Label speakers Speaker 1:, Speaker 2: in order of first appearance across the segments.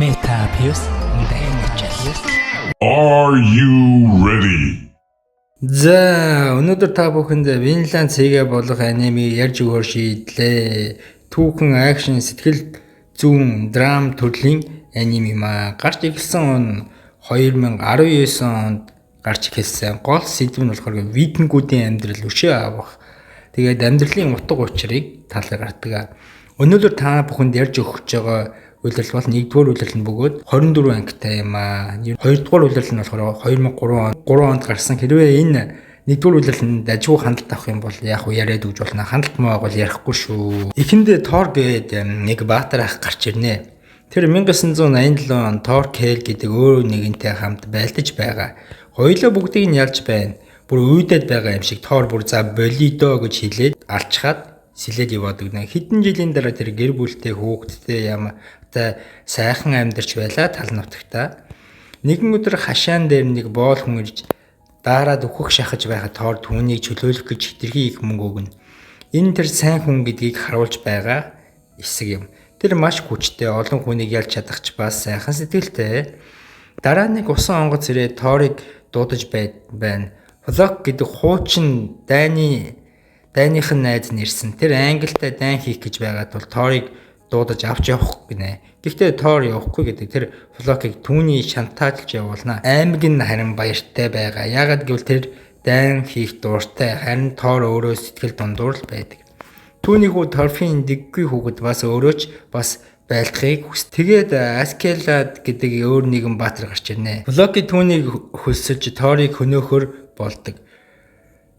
Speaker 1: Metapius Daniel.
Speaker 2: Are you ready?
Speaker 3: За өнөөдөр та бүхэнд Винланд цэгээ болох анимыг ярьж өгөхөөр шийдлээ. Түүхэн акшн сэтгэл зүүн драм төрлийн аними маа гарч ирсэн он 2019 онд гарч ирсэн. Гол сэдв нь болохоор викингүүдийн амьдрал өшөө авах. Тэгээд амьдралын утга учирыг талаар гардаг. Өнөөдөр та бүхэнд ярьж өгч байгаа үйлрэл бол 1-р үйлрэл нь бөгөөд 24 ангитай юм аа. 2-р үйлрэл нь болохоор 2003 онд гарсан. Хэрвээ энэ 1-р үйлрэлд ажгүй хандлт авах юм бол яг уу яриад өгж болно. Хандлт маа бол ярихгүй шүү. Эхэндээ Тор гэдэг нэг баатар ах гарч ирнэ. Тэр 1987 он Тор Кэл гэдэг өөр нэгэнтэй хамт байлдаж байгаа. Хоёулаа бүгдийг нь ялж байна. Бүр үйдэд байгаа юм шиг Тор бүр за болидо гэж хэлээд алчхаад сэлээд яваад өгнө. Хэдэн жилийн дараа тэр гэр бүлтэй хүүхэдтэй ямтай сайхан амьдарч байла тал нутагта. Нэгэн өдөр хашаан дээр нэг боол хүн ирж daarаад өөхөх шахаж байхад Тор түүнийг чөлөөлөх гэж хитрхи их мөнгө өгнө. Энэ тэр сайн хүн гэдгийг харуулж байгаа эсэг юм. Тэр маш хүчтэй олон хүнийг ялж чадахч бас сайхан сэтгэлтэй. Дараа нэг усан онгоц ирээд Торыг дуудаж байна. Флок гэдэг хуучин дайныхын найз нэрсэн. Тэр англитай дайн хийх гэж байгаад бол Торыг дуудаж авч явах гинэ. Гэхдээ Тор явахгүй гэдэг тэр Флокийг түүний шантаажлж явуулна. Аймаг нь харин баяртай байгаа. Яагаад гэвэл тэр дайн хийх дуртай. Харин Тор өөрөө сэтгэл дундуур л байдаг. Түүний хүү Торфын дэггүй хүүхэд бас өөрөө ч бас байлдахыг хүс. Тэгээд Аскелад гэдэг өөр нэгэн баатар гарч ирнэ. Флоки түүнийг хөлсөж Торыг хөнөөхөр болдог.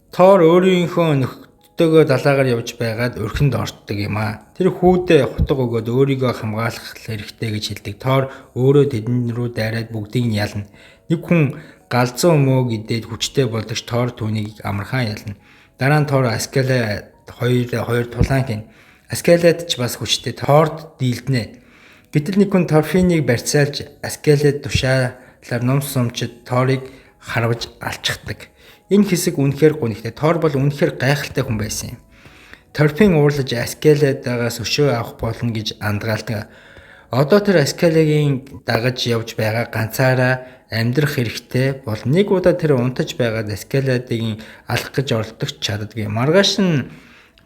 Speaker 3: Тор өөрийнхөө нөхдөдөө далаагаар явж байгаад өрхөнд ортдог юм аа. Тэр хүүдээ хутга өгөөд өөрийгөө хамгаалах хэрэгтэй гэж хэлдэг. Тор өөрөө тэдэн рүү дайраад бүгдийг нь ялна. Нэг хүн галзуу мөөг идээд хүчтэй болдогч Тор түүнийг амархан ялна. Дараа нь Тор Аскелад хоёр тулаан хийн. Аскелад ч бас хүчтэй Торд дийлдэнэ. Гэтэл нэг хүн Торфиныг барьцаалж Аскелад тушаалаар ном сумчид Торыг харваж алчдаг. Энэ хэсэг үнэхээр гонхтой. Тор бол үнэхээр гайхалтай хүн байсан юм. Торфин уурлаж Аскеладагаас өшөө авах болно гэж андгаалдаг. Одоо тэр Аскелагийн дагаж явж байгаа ганцаараа амьдрах хэрэгтэй бол нэг удаа тэр унтаж байгаад Аскеладыг алах гэж оролдогч чаддаггүй. Маргааш нь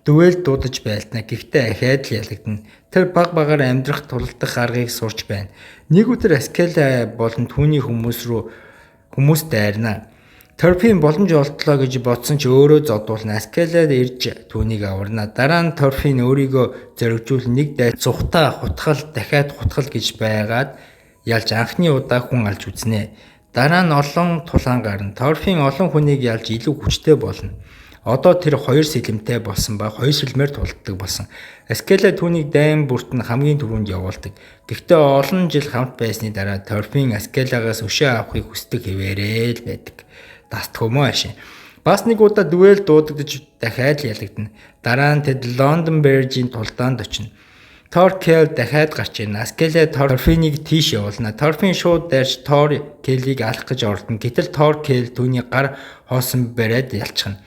Speaker 3: дүвэл дуудаж байлдана. Гэхдээ ахаад л ялагдана. Тэр багаар амьдрах тулдах аргыг сурч байна. Нэг өдөр Аскела болон түүний хүмүүс дайрна. Торфин боломж олдлоо гэж бодсон ч өөрөө зодуулна. Аскелад ирж түүнийг аварна. Дараа нь Торфин өөрийгөө зоригжуул нэг дай цухтаа хутгал дахиад хутгал гэж байгаад ялж анхны удаа хүн алж үзнэ. Дараа нь олон тулаан гарна. Торфин олон хүнийг ялж илүү хүчтэй болно. Одоо тэр хоёр сэлэмтэй болсон ба хоёр сэлмээр тулддаг болсон. Аскела түүнийг дайн бүрт нь хамгийн түрүүнд явуулдаг. Гэхдээ олон жил хамт байсны дараа Торфин Аскелагаас өшөө авахыг хүсдэг хэвээрээ л байдаг. Дастгүй ашиг. Бас нэг удаа дүвэл дуудагдж дахиад л ялагдана. Дараа нь тэд Лондон Бэржийн тулдаанд очино. Тор Кэл дахиад гарч ирнэ. Аскела Торфиныг тийш явуулна. Торфин шууд дайрч Тор Кэлийг алах гэж ордно. Гэтэл Тор Кэл түүний гар хоосон бариад ялчихна.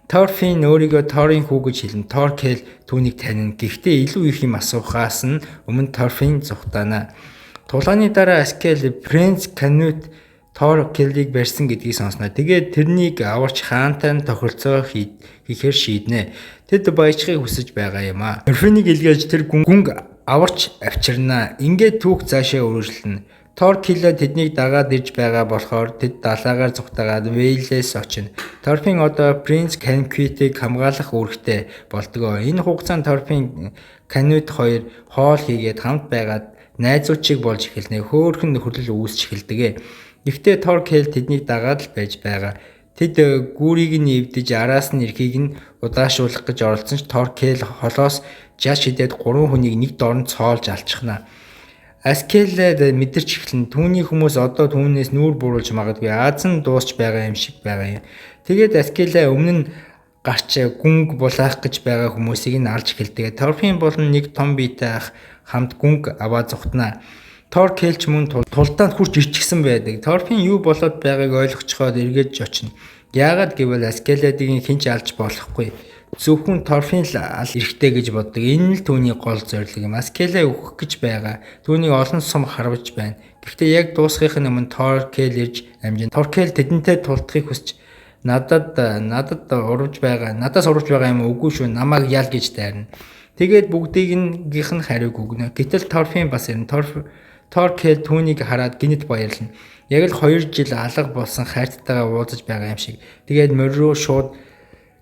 Speaker 3: Торфин өөрийгөө Торын хүү гэж хэлнэ. Тор Кэл түүнийг танино. Гэхдээ илүү их юм асуухаас нь өмнө Торфин зүхтаана. Тулааны дараа Аскел Принц Канют Тор Кэлийг барьсан гэдгийг сонсноо. Тэгээд тэрнийг аварч хаантай нь тохиролцоо хийхээр шийднэ. Тэд баяжхыг хүсэж байгаа юм аа. Торфиныг илгээж тэр гүнг аварч авчирнаа. Ингээд түүх цаашаа үргэлжлэнэ. Тор Кэлээ тэднийг дагаад ирж байгаа болохоор тэд далаагаар зүхтагаад Вейлээс очино. Торфин одоо Принц Канютыг хамгаалах үүрэгтэй болдгоо. Энэ хугацаанд Торфин Канют хоёр хоол хийгээд хамт байгаад найзуучиг болж эхэлнэ. Хөөхөн нөхөрлөл үүсч эхэлдэг. Гэхдээ Тор Кэл тэднийг дагаад л байж байгаа. Тэд гүүрийг нь эвдэж араас нь эрхийг нь удаашуулах гэж оролцсон ч Тор Кэл холоос жаш хидээд 3 хүнийг нэг дорн цоолж алчихна. Аскелад мэдэрч эхлэн түүний хүмүүс одоо түүнээс нүүр буруулж магадгүй Азан дуусч байгаа юм шиг байгаа юм. Тэгээд Аскела өмнө нь гарч гүнг булаах гэж байгаа хүмүүсийг нь алж эхэлдэг. Торфин болон нэг том биетэй ах хамт гүнг аваа зүхтнаа. Тор Кэлч мөн тулдаанд хурж ирчихсэн байдаг. Торфин юу болоод байгааг ойлгоцоход эргэж очино. Яагаад гэвэл Аскеладыг хинч алж болохгүй. зөвхөн торфин л эрэхтэй гэж боддог. Энэ л түүний гол зорилго юм. Аскеле өгөх гэж байгаа. Түүнийг олон сум харваж байна. Гэхдээ яг дуусгахын өмнө Торкел ирж амжин. Торкел тэдэнтэй тулдахыг хүсч надаас урвж байгаа юм үгүй шүү. Намайг ял гэж дайрна. Тэгээд бүгдийнх нь хариуг өгнө. Гэтэл торфин бас ирнэ. Торкел түүнийг хараад гинэт баярлана. Яг л 2 жил алга болсон хайрцагтайгаа уулзаж байгаа юм шиг. Тэгээд морь руу шууд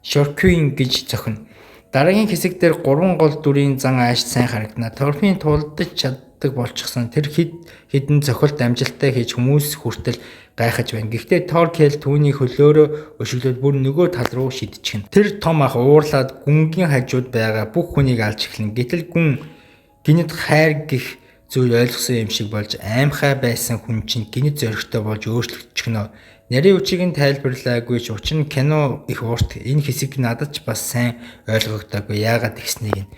Speaker 3: Шорквин гэж зохино. Дараагийн хэсэг дээр 3 гол дүрийн зан ааш сайн харагдана. Торфин тулдаж чаддаг болчихсон. Тэр хідэн зохилт амжилттай хийж хүмүүс хүртэл гайхаж байна. Гэхдээ Торкел түүний хөлөөрөө өшөглөөд бүр нөгөө тал руу шидчихнэ. Тэр том ах уурлаад гүнгийн хажууд байгаа бүх хүнийг алж эхлэн. Гэтэл гүн гинэт хайр гих зүйл ойлгосон юм шиг болж аимхай байсан хүн чинь гинэт зоригтой болж өөрчлөгдчихнө. Нарийн үчиг нь тайлбарлаагүй ч учир нь кино их урт. Энэ хэсэг надад ч бас сайн ойлгогдоогүй яагаад гэснийг нь.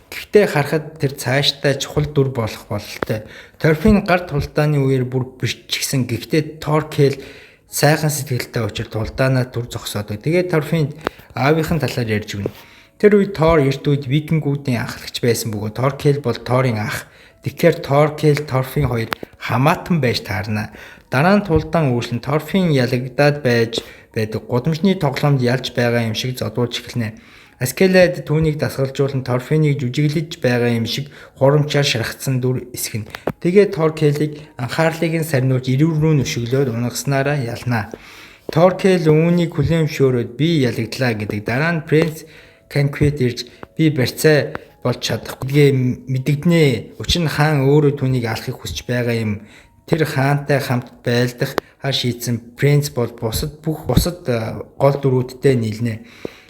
Speaker 3: Гэхдээ харахад тэр цаашдаа чухал дүр болох бололтой. Торфин гар тулдааны үеэр бүр бичгсэн. Гэхдээ Торкел сайхан сэтгэлтэй учраас тулдаанаа дүр зогсоодог. Тэгээд Торфин аавынхын талаар ярьж өгнө. Тэр үед Тор эрт үед викингүүдийн анхлагч байсан бөгөөд Торкел бол Торын ах. Тэгэхээр Торкел Торфин хоёр хамаатан байж таарна. Дараа нь тулдаан үүслэн Торфин ялагдаад байж байдаг гудамжны тоглоомд ялж байгаа юм шиг зодуулж эхэлнэ. Аскелед түүнийг дасгалжуулан Торфиныг жүжиглэж байгаа юм шиг хурамчаар шархацсан дүр эсгэн. Тэгээд Торкелийг анхаарлыг нь сарниуж ирүүр рүү нүшиглөөд унагаснараа ялнаа. Торкел үүнийг хүлээмжшөөрөөд би ялагдлаа гэдэг. Дараа нь принц Канквет ирж би барьцаа болж чадахгүй мэдэгднэ. Учир нь хаан өөрөө түүнийг алахыг хүсэж байгаа юм. Тэр хаантай хамт байлдах шийдсэн принц бол бусад гол дүрүүдтэй нийлнэ.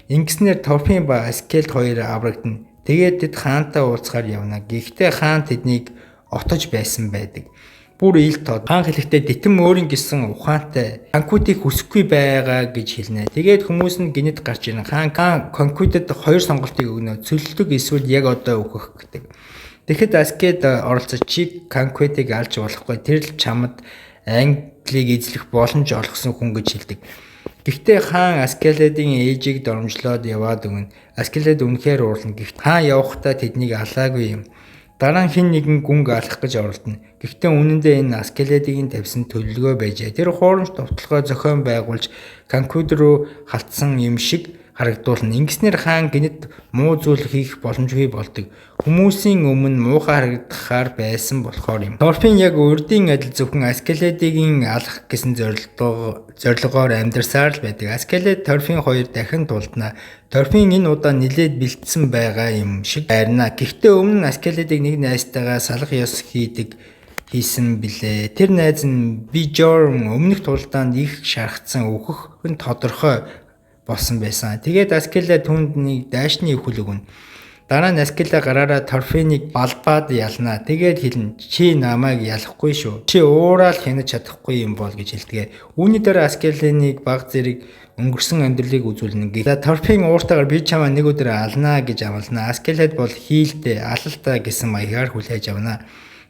Speaker 3: Ингэснээр Торфин ба Аскелд хоёр аврагдана. Тэгээд тэд хаантай уулзахаар явна. Гэхдээ хаан тэднийг отож байсан байдаг. Бүр ил тод. Хаан хэлэхдээ дитэн өөрийн гисэн ухаантай Канквитийг хүсэхгүй байгаа гэж хэлнэ. Тэгээд хүмүүс нь гинэд гарч ирэн. Хаан Канквитэд 2 сонголтыг өгнө. Цөллөг эсвэл яг одоо өгөх гэдэг. Тэгэхэд Аскед оролцож чи Канквитийг алж болохгүй. Тэр л чамд Англиг эзлэх боломж олгосон хүн гэж хэлдэг. Гэхдээ хаан Аскеледийн ээжийг доромжлоод яваад өгнө. Аскелед үнэхээр уурлана. Гэхдээ хаан явахдаа тэднийг алаагүй юм. Дараа нь хэн нэгэн гүнг алах гэж оролдоно. Гэхдээ үнэндээ энэ Аскеледийн тавьсан төлөвлөгөө байжээ. Тэр хуурамч товтлогоо зохион байгуулж Канквит руу халтсан юм шиг харагдуулна. Ингэснээр хаан гинэд муу зүйл хийх боломжгүй болдог. Хүмүүсийн өмнө муухай харагдахаар байсан болохоор юм. Торфин яг урдын адил зөвхөн Аскеледийн алах гэсэн зорилгоор амьдарсаар л байдаг. Аскелед Торфин хоёр дахин тулдана. Торфин энэ удаа нилээд бэлдсэн байгаа юм шиг байрна. Гэхдээ өмнө нь Аскеледийг нэг найзтайгаа салах ёс хийсэн билээ. Тэр найз нь Бижорн өмнөх тулдаанд их шархацсан өөхөх нь тодорхой болсон байсан. Тэгээд Аскелед түүнд нэг дайшны өхөл өгнө. Дараа нь Аскелед гараараа Торфиныг балбаад ялнаа. Тэгээд хэлнэ чи намайг ялахгүй шүү. Чи уурал хянаж чадахгүй юм бол гэж хэлдэг. Үүний дараа Аскеледийг баг зэрэг өнгөрсөн амьдралыг үзүүлнэ. Гэхдээ Торфин ууртайгаар би чамаа нэг өдөр алнаа гэж амлана. Аскелед бол хийлдэ алалтаа гэсэн маягаар хүлээж авна.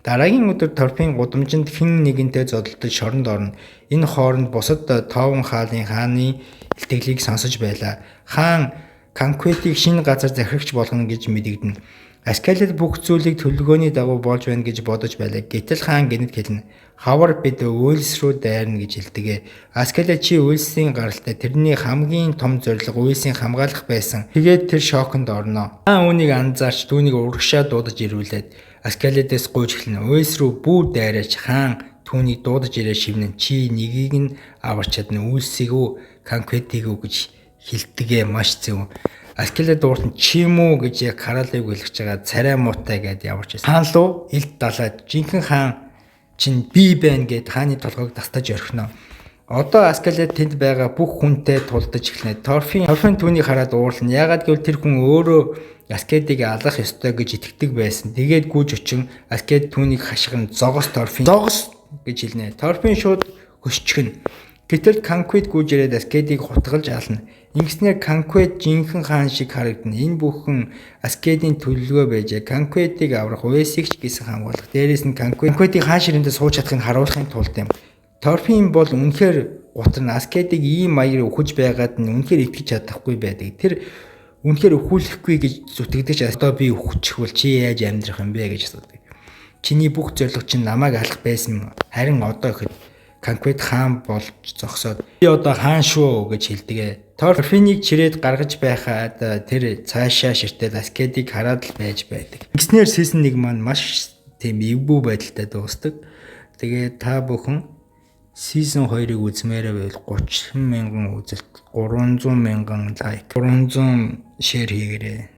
Speaker 3: Дараагийн өдөр Торфин гудамжинд хэн нэгэнтэй зодолдож шоронд орно. Энэ хооронд бусад Товн хаалын хааны илтгэлийг сонсож байлаа. Хаан Канквитийг шинэ газар захирагч болгоно гэж мэдэгдэнэ. Аскелед бүх зүйлийг төлөвлөгөөний дагуу болж байна гэж бодож байлаа. Гэтэл хаан гинэд хэлнэ. Хавар бид Уэльс рүү дайрна гэж хэлдэг. Аскелед чи Уэльсийн гаралтай тэрний хамгийн том зорилго Уэльсийн хамгаалах байсан. Тэгээд тэр шоконд орно. Хаан үүнийг анзаарч түүнийг урагшаа дуудаж ирүүлээд Аскеледээс гуйж эхэлнэ. Уэльс рүү бүү дайраач хаан түүнийг дуудаж ирээ шивнэн чи нэгийг нь аварч чадна. Уэльсийг үү Канквитийг үү гэж хэлдэг маш зөв. Аскелед ууртан чимүү гэж яг хараалыг үлгэж байгаа царай муутай гэдээ яварч байсан. Хаан руу илт далаад жинхэнэ хаан чинь би байна гэд хааны толгойг тастаж орхино. Одоо Аскелед тэнд байгаа бүх хүнтэй тулдаж эхлэнэ. Торфин түүнийг хараад уурлана. Яагаад гэвэл тэр хүн өөрөө Аскедийг алах ёстой гэж итгэдэг байсан. Тэгээд гүйж очин Аскед түүнийг хашгирна. Зогос Торфин. Зогос гэж хэлнэ. Торфин шууд хөшчихнэ. Гэтэл Канквит гүйж ирээд Аскедийг хутгалж ална. Ингэснээр Канквит жинхэнэ хаан шиг харагдана. Энэ бүхэн Аскедийн төлөвлөгөө байжээ. Канквитийг аврах Уэльсийг ч гэсэн хамгаалах. Дээрээс нь Канквитийг хаан ширэндээ сууж чадахыг харуулахын тулд юм. Торфин бол үнэхээр гутарна. Аскедийг ийм маягаар өгч байгаад нь үнэхээр итгэж чадахгүй байдаг. Тэр үнэхээр өхүүлэхгүй гэж зүтгэдэг ч одоо би өхчих бол чи яаж амьдрах юм бэ гэж асуудаг. Чиний бүх зорилго чинь намайг алах байсан. Харин одоо ихэд конкрет хаан болж зогсоод би одоо хаан шүү гэж хэлдэг. Торфинийг чирээд гаргаж байхад тэр цаашаа ширтэл аскедыг хараад л байж байдаг. Ингэснээр season 1 маань маш тийм эвгүй байдалтай дуустдаг. Тэгээд та бүхэн season 2-ыг үзмээрээ байвал 30,000 үзэлт, 300,000 лайк, 300 шеэр хийгээрэй.